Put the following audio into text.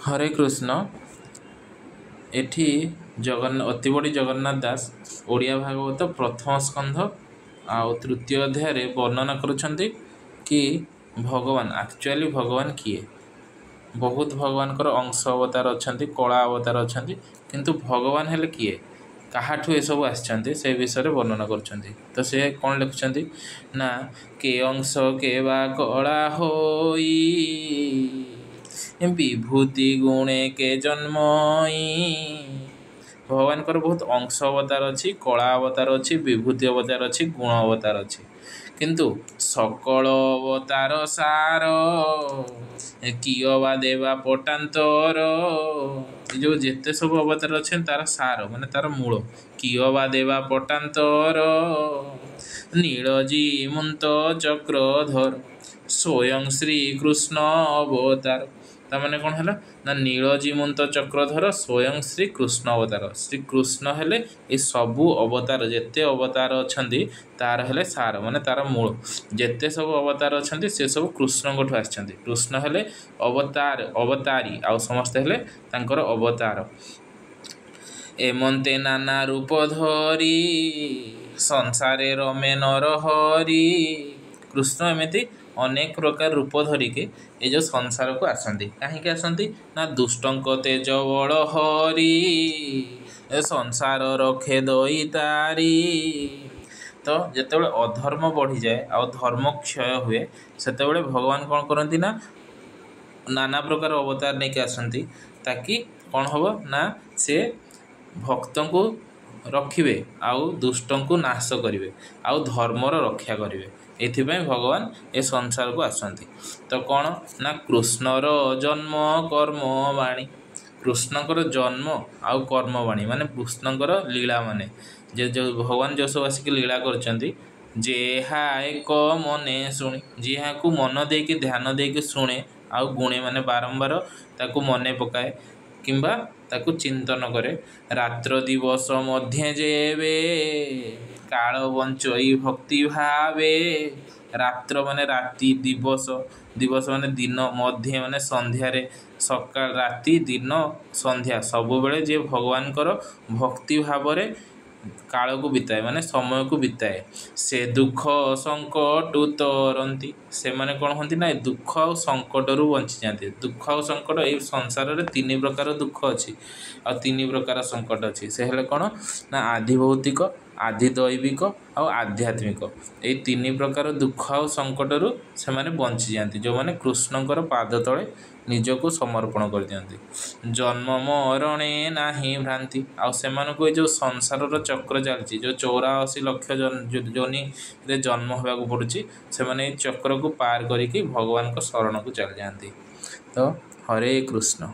हरे कृष्ण एठी अति बड़ी जगन्नाथ दास ओडिया भागवत प्रथम स्कंध आ तृतीय अध्याय वर्णना करुछंती कि भगवान एक्चुअली भगवान किए। बहुत भगवान अंश अवतार अच्छा कला अवतार अच्छा किंतु भगवान हेले किए काहाठू ये सब आछंती से विषय वर्णना करुछंती। तो से कौन लिखुछंती ना के अंश के बा कला होई विभूति गुणे के जन्मई। भगवान बहुत अंश अवतार अच्छी कला अवतार अच्छी विभूति अवतार अच्छी गुण अवतार अच्छी किंतु सकल अवतार सार कियवा देवा पटांतर जो जेते सब अवतार अच्छे तार सार माने तार मूल कियवा देवा पटांतर नीलजी मुंत चक्रधर स्वयं श्री कृष्ण अवतार। ताने कौन है ना नीलजी मुंत चक्रधर स्वयं श्री कृष्ण अवतार। श्री कृष्ण हेले ये सबू अवतार जेते अवतार अच्छा तार हेले सार माने तार मूल जेते सब अवतार अच्छा से सब कृष्ण को आसछंती। कृष्ण हेले अवतार अवतारी आ समस्त हेले तांकर अवतार। एमंते नाना रूप धरी संसारे रमे नर हरि। कृष्ण एमती अनेक प्रकार रूप धरिके ये जो संसार को आसती कहीं आसती ना दुष्टंक तेज बल हरि संसार रखे दई तारी। तो जिते अधर्म बढ़ी जाए आ धर्म क्षय हुए से भगवान कौन करती ना नाना प्रकार अवतार नहीं आसती ताकि कौन हम ना से भक्त को रखिबे आउ दुष्ट को नाश करेंगे आउ धर्मर रक्षा करेंगे। एथिपाई भगवान ए संसार को आसती। तो कौन ना कृष्णर जन्म कर्म वाणी कृष्णकर जन्म आउ कर्मवाणी माने कृष्णकर लीला माने जो भगवान जो सब आसिक लीला करछंती जेहा एक मने शुणी जेहा को मन देके ध्यान देके शुणे आउ गुणे माने बारंबार ताकू मने पकाए किंबा ताकू चिंतन करे रात्र दिवस मध्य जेबे काल बंचई भक्ति भावे। रात्र माने राति दिवस दिवस माने दिन मध्य माने संध्यारे सकाळ राति दिन संध्या सब बेले जे भगवान भक्ति भाव रे काल को बिताए माने समय को बिताए से दुख संकट तरंती से माने कौन होती ना दुख और संकट रु बंची जाती। दुख और संकट ये संसार रे तीन प्रकार दुख अच्छी आ तीन प्रकार संकट अच्छी से हेले कौन ना आधि भौतिक आधि दैविक और आध्यात्मिक ये तीन प्रकार दुख और संकट रु से माने बंची जाती जो माने कृष्णकर पाद तले निजको समर्पण कर दियंती। जन्म मरणे नाही भ्रांति आ सेमानको जो संसार चक्र चलती जो 84 लक्ष जोनि रे जन्म होगा पड़ुची से माने चक्र को पार करिकी भगवान को शरण को चल जाती। तो हरे कृष्ण।